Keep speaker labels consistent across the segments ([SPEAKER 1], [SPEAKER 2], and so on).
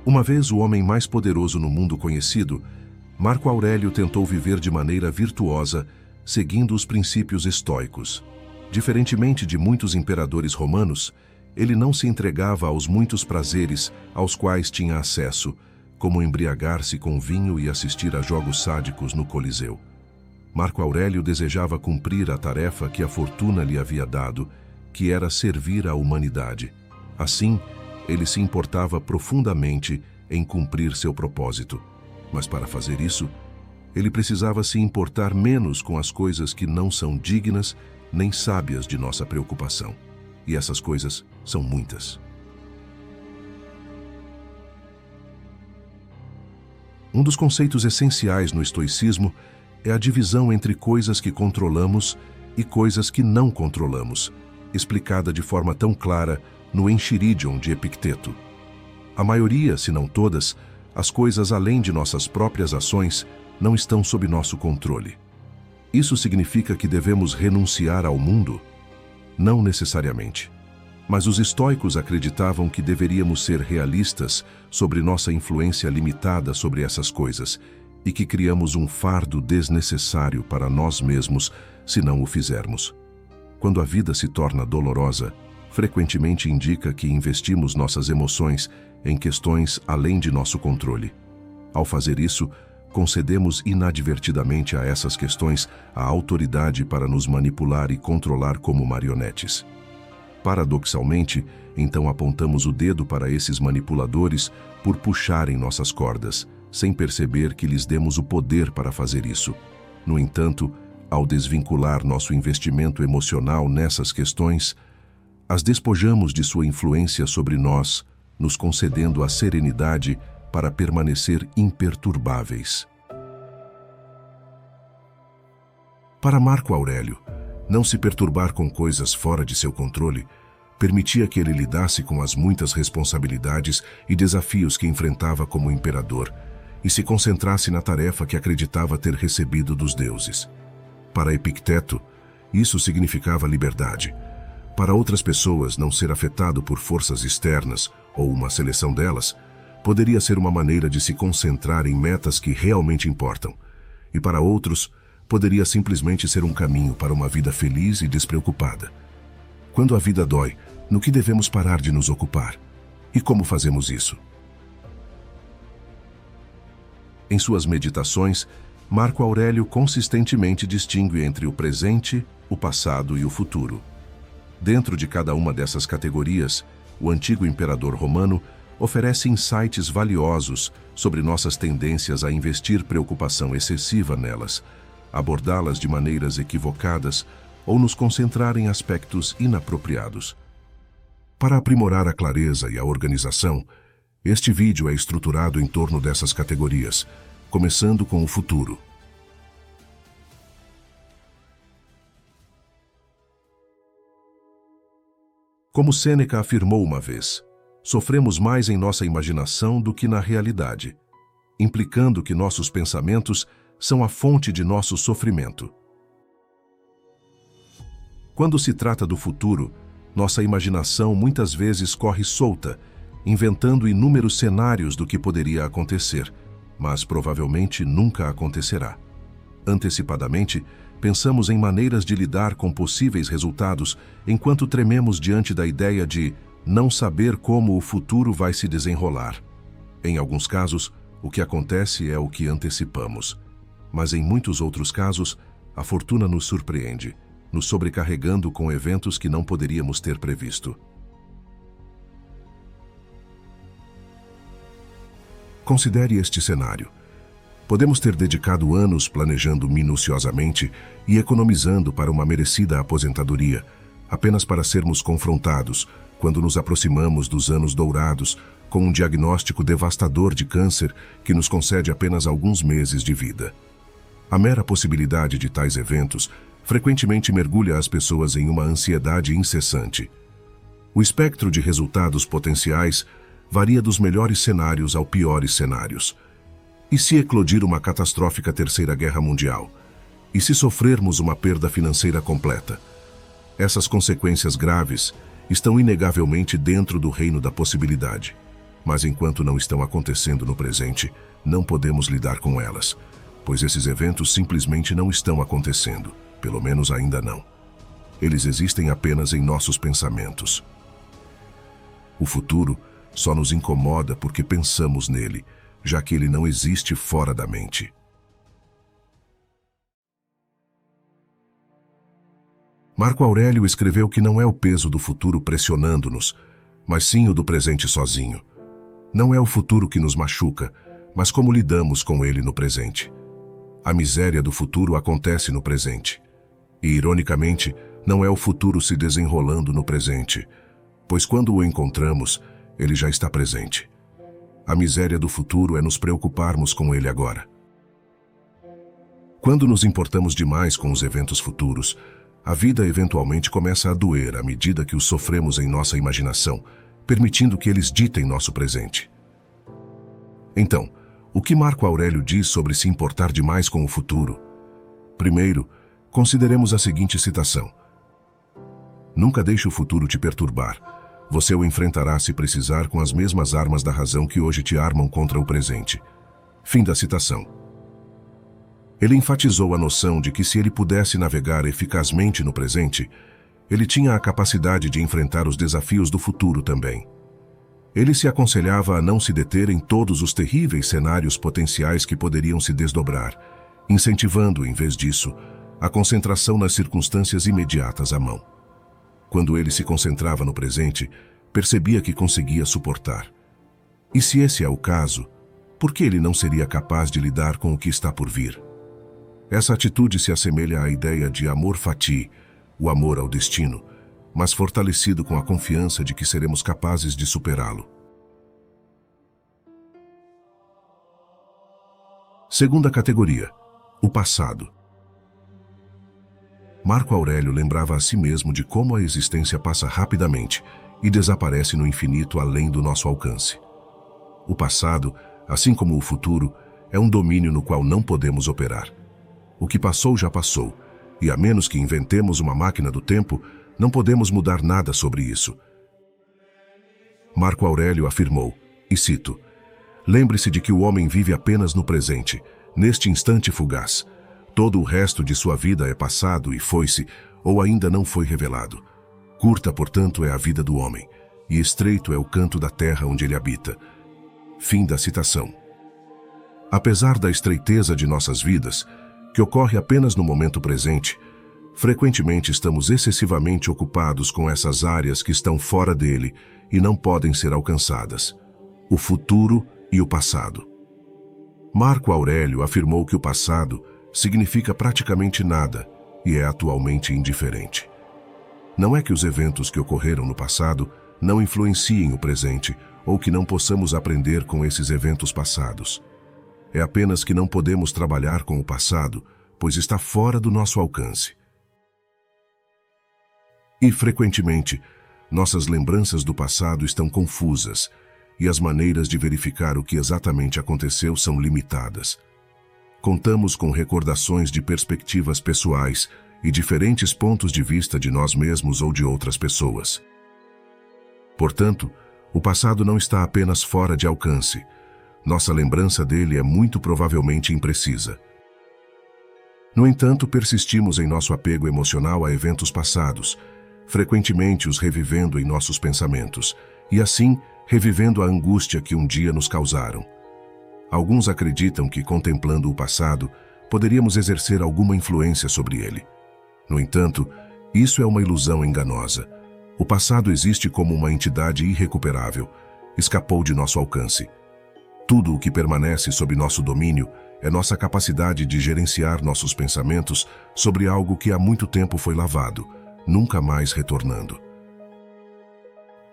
[SPEAKER 1] Uma vez o homem mais poderoso no mundo conhecido, Marco Aurélio tentou viver de maneira virtuosa, seguindo os princípios estoicos. Diferentemente de muitos imperadores romanos, ele não se entregava aos muitos prazeres aos quais tinha acesso, como embriagar-se com vinho e assistir a jogos sádicos no Coliseu. Marco Aurélio desejava cumprir a tarefa que a fortuna lhe havia dado, que era servir à humanidade. Assim, ele se importava profundamente em cumprir seu propósito. Mas para fazer isso, ele precisava se importar menos com as coisas que não são dignas nem sábias de nossa preocupação. E essas coisas são muitas. Um dos conceitos essenciais no estoicismo é a divisão entre coisas que controlamos e coisas que não controlamos, explicada de forma tão clara no Enchiridion de Epicteto. A maioria, se não todas, as coisas além de nossas próprias ações não estão sob nosso controle. Isso significa que devemos renunciar ao mundo? Não necessariamente. Mas os estoicos acreditavam que deveríamos ser realistas sobre nossa influência limitada sobre essas coisas e que criamos um fardo desnecessário para nós mesmos se não o fizermos. Quando a vida se torna dolorosa, frequentemente indica que investimos nossas emoções em questões além de nosso controle. Ao fazer isso, concedemos inadvertidamente a essas questões a autoridade para nos manipular e controlar como marionetes. Paradoxalmente, então apontamos o dedo para esses manipuladores por puxarem nossas cordas, sem perceber que lhes demos o poder para fazer isso. No entanto, ao desvincular nosso investimento emocional nessas questões, as despojamos de sua influência sobre nós, nos concedendo a serenidade para permanecer imperturbáveis. Para Marco Aurélio, não se perturbar com coisas fora de seu controle permitia que ele lidasse com as muitas responsabilidades e desafios que enfrentava como imperador e se concentrasse na tarefa que acreditava ter recebido dos deuses. Para Epicteto, isso significava liberdade. Para outras pessoas, não ser afetado por forças externas ou uma seleção delas poderia ser uma maneira de se concentrar em metas que realmente importam. E para outros, poderia simplesmente ser um caminho para uma vida feliz e despreocupada. Quando a vida dói, no que devemos parar de nos ocupar? E como fazemos isso? Em suas meditações, Marco Aurélio consistentemente distingue entre o presente, o passado e o futuro. Dentro de cada uma dessas categorias, o antigo imperador romano oferece insights valiosos sobre nossas tendências a investir preocupação excessiva nelas, abordá-las de maneiras equivocadas ou nos concentrar em aspectos inapropriados. Para aprimorar a clareza e a organização, este vídeo é estruturado em torno dessas categorias, começando com o futuro. Como Sêneca afirmou uma vez, sofremos mais em nossa imaginação do que na realidade, implicando que nossos pensamentos são a fonte de nosso sofrimento. Quando se trata do futuro, nossa imaginação muitas vezes corre solta, inventando inúmeros cenários do que poderia acontecer, mas provavelmente nunca acontecerá. Antecipadamente, pensamos em maneiras de lidar com possíveis resultados, enquanto trememos diante da ideia de não saber como o futuro vai se desenrolar. Em alguns casos, o que acontece é o que antecipamos. Mas em muitos outros casos, a fortuna nos surpreende, nos sobrecarregando com eventos que não poderíamos ter previsto. Considere este cenário. Podemos ter dedicado anos planejando minuciosamente e economizando para uma merecida aposentadoria, apenas para sermos confrontados, quando nos aproximamos dos anos dourados, com um diagnóstico devastador de câncer que nos concede apenas alguns meses de vida. A mera possibilidade de tais eventos frequentemente mergulha as pessoas em uma ansiedade incessante. O espectro de resultados potenciais varia dos melhores cenários aos piores cenários. E se eclodir uma catastrófica Terceira Guerra Mundial? E se sofrermos uma perda financeira completa? Essas consequências graves estão inegavelmente dentro do reino da possibilidade. Mas enquanto não estão acontecendo no presente, não podemos lidar com elas, pois esses eventos simplesmente não estão acontecendo, pelo menos ainda não. Eles existem apenas em nossos pensamentos. O futuro só nos incomoda porque pensamos nele, já que ele não existe fora da mente. Marco Aurélio escreveu que não é o peso do futuro pressionando-nos, mas sim o do presente sozinho. Não é o futuro que nos machuca, mas como lidamos com ele no presente. A miséria do futuro acontece no presente. E, ironicamente, não é o futuro se desenrolando no presente, pois quando o encontramos, ele já está presente. A miséria do futuro é nos preocuparmos com ele agora. Quando nos importamos demais com os eventos futuros, a vida eventualmente começa a doer à medida que os sofremos em nossa imaginação, permitindo que eles ditem nosso presente. Então, o que Marco Aurélio diz sobre se importar demais com o futuro? Primeiro, consideremos a seguinte citação: "Nunca deixe o futuro te perturbar. Você o enfrentará se precisar com as mesmas armas da razão que hoje te armam contra o presente." Fim da citação. Ele enfatizou a noção de que se ele pudesse navegar eficazmente no presente, ele tinha a capacidade de enfrentar os desafios do futuro também. Ele se aconselhava a não se deter em todos os terríveis cenários potenciais que poderiam se desdobrar, incentivando, em vez disso, a concentração nas circunstâncias imediatas à mão. Quando ele se concentrava no presente, percebia que conseguia suportar. E se esse é o caso, por que ele não seria capaz de lidar com o que está por vir? Essa atitude se assemelha à ideia de amor fati, o amor ao destino, mas fortalecido com a confiança de que seremos capazes de superá-lo. Segunda categoria: o passado. Marco Aurélio lembrava a si mesmo de como a existência passa rapidamente e desaparece no infinito além do nosso alcance. O passado, assim como o futuro, é um domínio no qual não podemos operar. O que passou já passou, e a menos que inventemos uma máquina do tempo, não podemos mudar nada sobre isso. Marco Aurélio afirmou, e cito: "Lembre-se de que o homem vive apenas no presente, neste instante fugaz. Todo o resto de sua vida é passado e foi-se, ou ainda não foi revelado. Curta, portanto, é a vida do homem, e estreito é o canto da terra onde ele habita." Fim da citação. Apesar da estreiteza de nossas vidas, que ocorre apenas no momento presente, frequentemente estamos excessivamente ocupados com essas áreas que estão fora dele e não podem ser alcançadas: o futuro e o passado. Marco Aurélio afirmou que o passado significa praticamente nada e é atualmente indiferente. Não é que os eventos que ocorreram no passado não influenciem o presente ou que não possamos aprender com esses eventos passados. É apenas que não podemos trabalhar com o passado, pois está fora do nosso alcance. E, frequentemente, nossas lembranças do passado estão confusas e as maneiras de verificar o que exatamente aconteceu são limitadas. Contamos com recordações de perspectivas pessoais e diferentes pontos de vista de nós mesmos ou de outras pessoas. Portanto, o passado não está apenas fora de alcance. Nossa lembrança dele é muito provavelmente imprecisa. No entanto, persistimos em nosso apego emocional a eventos passados, frequentemente os revivendo em nossos pensamentos, e assim, revivendo a angústia que um dia nos causaram. Alguns acreditam que, contemplando o passado, poderíamos exercer alguma influência sobre ele. No entanto, isso é uma ilusão enganosa. O passado existe como uma entidade irrecuperável, escapou de nosso alcance. Tudo o que permanece sob nosso domínio é nossa capacidade de gerenciar nossos pensamentos sobre algo que há muito tempo foi lavado, nunca mais retornando.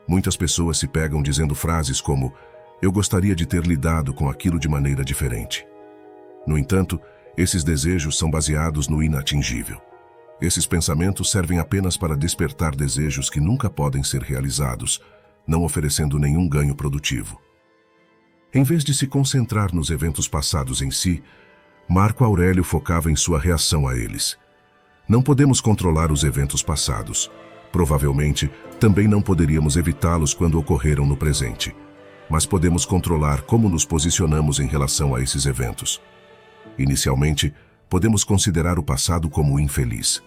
[SPEAKER 1] Muitas pessoas se pegam dizendo frases como: "Eu gostaria de ter lidado com aquilo de maneira diferente." No entanto, esses desejos são baseados no inatingível. Esses pensamentos servem apenas para despertar desejos que nunca podem ser realizados, não oferecendo nenhum ganho produtivo. Em vez de se concentrar nos eventos passados em si, Marco Aurélio focava em sua reação a eles. Não podemos controlar os eventos passados. Provavelmente, também não poderíamos evitá-los quando ocorreram no presente. mas podemos controlar como nos posicionamos em relação a esses eventos. Inicialmente, podemos considerar o passado como infeliz.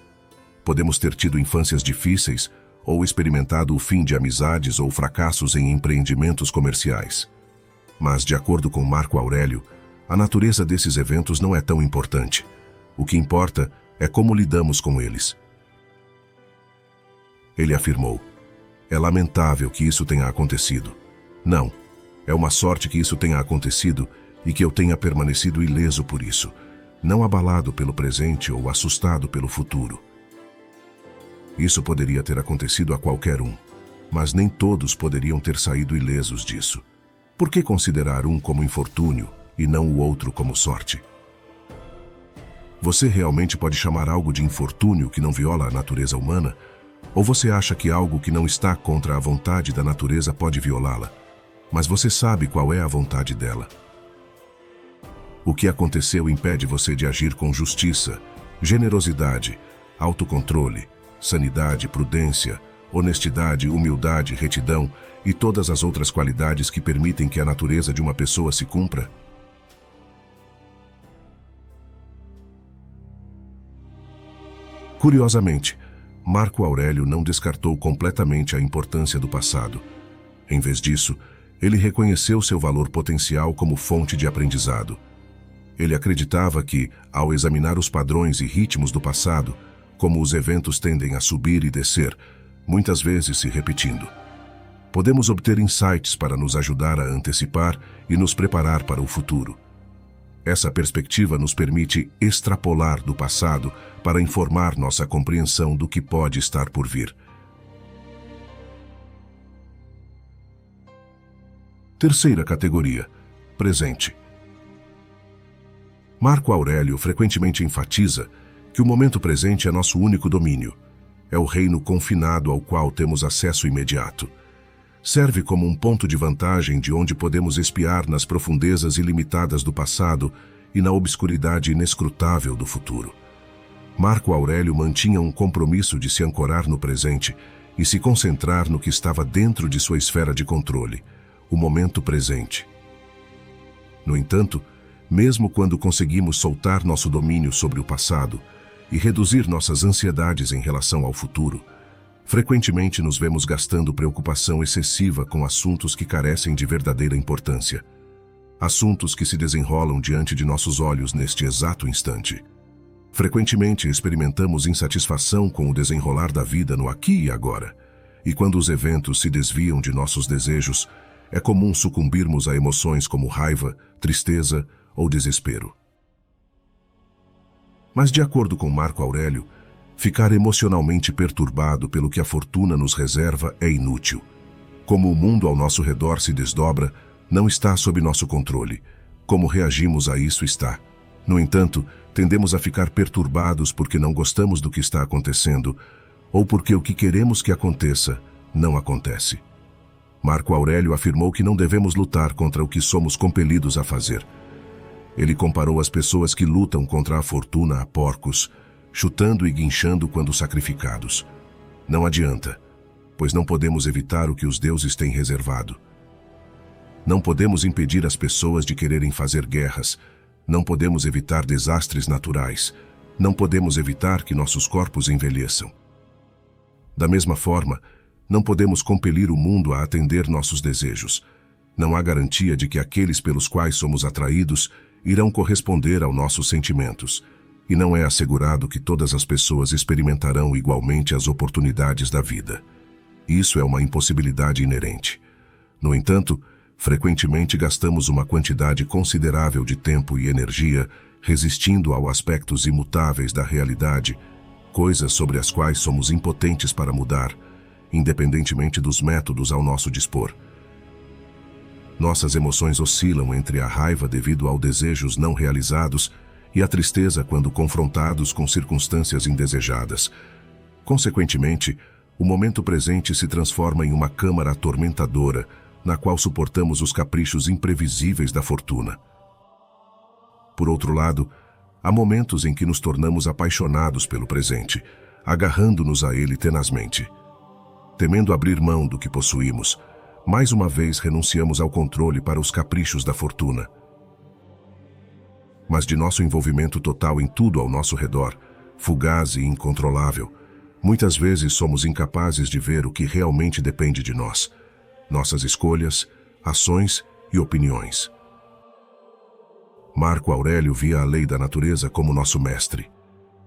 [SPEAKER 1] Podemos ter tido infâncias difíceis ou experimentado o fim de amizades ou fracassos em empreendimentos comerciais. Mas, de acordo com Marco Aurélio, a natureza desses eventos não é tão importante. O que importa é como lidamos com eles. Ele afirmou: "É lamentável que isso tenha acontecido. Não, é uma sorte que isso tenha acontecido e que eu tenha permanecido ileso por isso, não abalado pelo presente ou assustado pelo futuro." Isso poderia ter acontecido a qualquer um, mas nem todos poderiam ter saído ilesos disso. Por que considerar um como infortúnio e não o outro como sorte? Você realmente pode chamar algo de infortúnio que não viola a natureza humana? Ou você acha que algo que não está contra a vontade da natureza pode violá-la? Mas você sabe qual é a vontade dela. O que aconteceu impede você de agir com justiça, generosidade, autocontrole, sanidade, prudência, honestidade, humildade, retidão e todas as outras qualidades que permitem que a natureza de uma pessoa se cumpra? Curiosamente, Marco Aurélio não descartou completamente a importância do passado. Em vez disso, ele reconheceu seu valor potencial como fonte de aprendizado. Ele acreditava que, ao examinar os padrões e ritmos do passado, como os eventos tendem a subir e descer, muitas vezes se repetindo, podemos obter insights para nos ajudar a antecipar e nos preparar para o futuro. Essa perspectiva nos permite extrapolar do passado para informar nossa compreensão do que pode estar por vir. Terceira categoria: presente. Marco Aurélio frequentemente enfatiza que o momento presente é nosso único domínio. É o reino confinado ao qual temos acesso imediato. Serve como um ponto de vantagem de onde podemos espiar nas profundezas ilimitadas do passado e na obscuridade inescrutável do futuro. Marco Aurélio mantinha um compromisso de se ancorar no presente e se concentrar no que estava dentro de sua esfera de controle, o momento presente. No entanto, mesmo quando conseguimos soltar nosso domínio sobre o passado e reduzir nossas ansiedades em relação ao futuro, frequentemente nos vemos gastando preocupação excessiva com assuntos que carecem de verdadeira importância. Assuntos que se desenrolam diante de nossos olhos neste exato instante. Frequentemente experimentamos insatisfação com o desenrolar da vida no aqui e agora. E quando os eventos se desviam de nossos desejos, é comum sucumbirmos a emoções como raiva, tristeza ou desespero. Mas, de acordo com Marco Aurélio, ficar emocionalmente perturbado pelo que a fortuna nos reserva é inútil. Como o mundo ao nosso redor se desdobra, não está sob nosso controle. Como reagimos a isso está. No entanto, tendemos a ficar perturbados porque não gostamos do que está acontecendo, ou porque o que queremos que aconteça não acontece. Marco Aurélio afirmou que não devemos lutar contra o que somos compelidos a fazer. Ele comparou as pessoas que lutam contra a fortuna a porcos, chutando e guinchando quando sacrificados. Não adianta, pois não podemos evitar o que os deuses têm reservado. Não podemos impedir as pessoas de quererem fazer guerras, não podemos evitar desastres naturais, não podemos evitar que nossos corpos envelheçam. Da mesma forma, não podemos compelir o mundo a atender nossos desejos. Não há garantia de que aqueles pelos quais somos atraídos irão corresponder aos nossos sentimentos. E não é assegurado que todas as pessoas experimentarão igualmente as oportunidades da vida. Isso é uma impossibilidade inerente. No entanto, frequentemente gastamos uma quantidade considerável de tempo e energia resistindo aos aspectos imutáveis da realidade, coisas sobre as quais somos impotentes para mudar, independentemente dos métodos ao nosso dispor. Nossas emoções oscilam entre a raiva devido a desejos não realizados e a tristeza quando confrontados com circunstâncias indesejadas. Consequentemente, o momento presente se transforma em uma câmara atormentadora, na qual suportamos os caprichos imprevisíveis da fortuna. Por outro lado, há momentos em que nos tornamos apaixonados pelo presente, agarrando-nos a ele tenazmente. Temendo abrir mão do que possuímos, mais uma vez renunciamos ao controle para os caprichos da fortuna. Mas de nosso envolvimento total em tudo ao nosso redor, fugaz e incontrolável, muitas vezes somos incapazes de ver o que realmente depende de nós, nossas escolhas, ações e opiniões. Marco Aurélio via a lei da natureza como nosso mestre.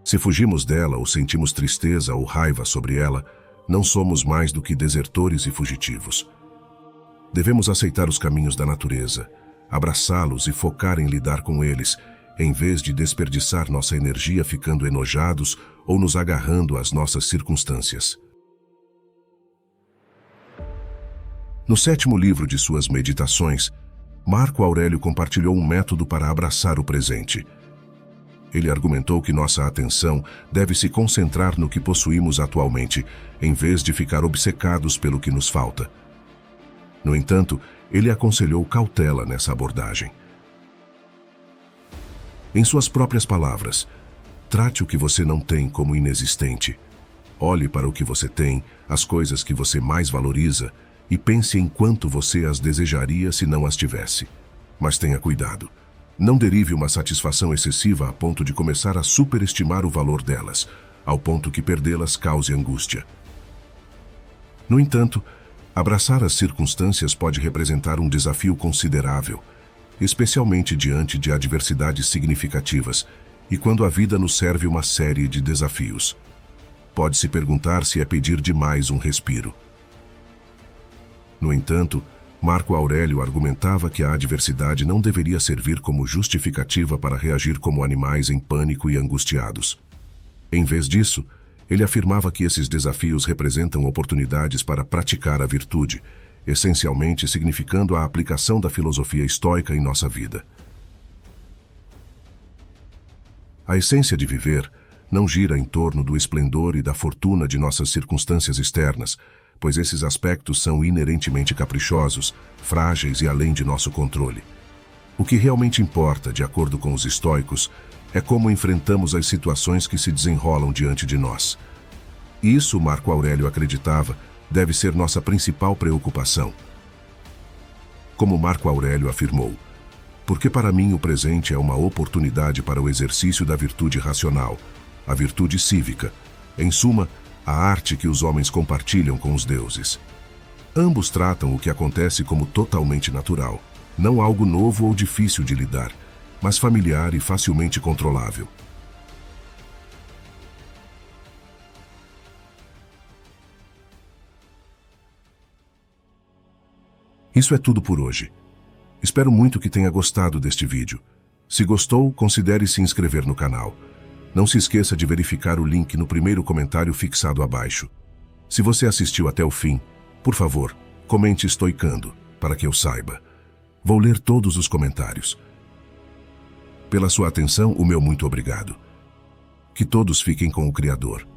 [SPEAKER 1] Se fugimos dela ou sentimos tristeza ou raiva sobre ela, não somos mais do que desertores e fugitivos. Devemos aceitar os caminhos da natureza, abraçá-los e focar em lidar com eles, em vez de desperdiçar nossa energia ficando enojados ou nos agarrando às nossas circunstâncias. No 7º livro de suas Meditações, Marco Aurélio compartilhou um método para abraçar o presente. Ele argumentou que nossa atenção deve se concentrar no que possuímos atualmente, em vez de ficar obcecados pelo que nos falta. No entanto, ele aconselhou cautela nessa abordagem. Em suas próprias palavras, trate o que você não tem como inexistente. Olhe para o que você tem, as coisas que você mais valoriza, e pense em quanto você as desejaria se não as tivesse. Mas tenha cuidado. Não derive uma satisfação excessiva a ponto de começar a superestimar o valor delas, ao ponto que perdê-las cause angústia. No entanto, abraçar as circunstâncias pode representar um desafio considerável, especialmente diante de adversidades significativas e quando a vida nos serve uma série de desafios. Pode-se perguntar se é pedir demais um respiro. No entanto, Marco Aurélio argumentava que a adversidade não deveria servir como justificativa para reagir como animais em pânico e angustiados. Em vez disso, ele afirmava que esses desafios representam oportunidades para praticar a virtude, essencialmente significando a aplicação da filosofia estoica em nossa vida. A essência de viver não gira em torno do esplendor e da fortuna de nossas circunstâncias externas, pois esses aspectos são inerentemente caprichosos, frágeis e além de nosso controle. O que realmente importa, de acordo com os estoicos, é como enfrentamos as situações que se desenrolam diante de nós. Isso, Marco Aurélio acreditava, deve ser nossa principal preocupação. Como Marco Aurélio afirmou, porque para mim o presente é uma oportunidade para o exercício da virtude racional, a virtude cívica, em suma, a arte que os homens compartilham com os deuses. Ambos tratam o que acontece como totalmente natural, não algo novo ou difícil de lidar, mas familiar e facilmente controlável. Isso é tudo por hoje. Espero muito que tenha gostado deste vídeo. Se gostou, considere se inscrever no canal. Não se esqueça de verificar o link no primeiro comentário fixado abaixo. Se você assistiu até o fim, por favor, comente estoicando, para que eu saiba. Vou ler todos os comentários. Pela sua atenção, o meu muito obrigado. Que todos fiquem com o Criador.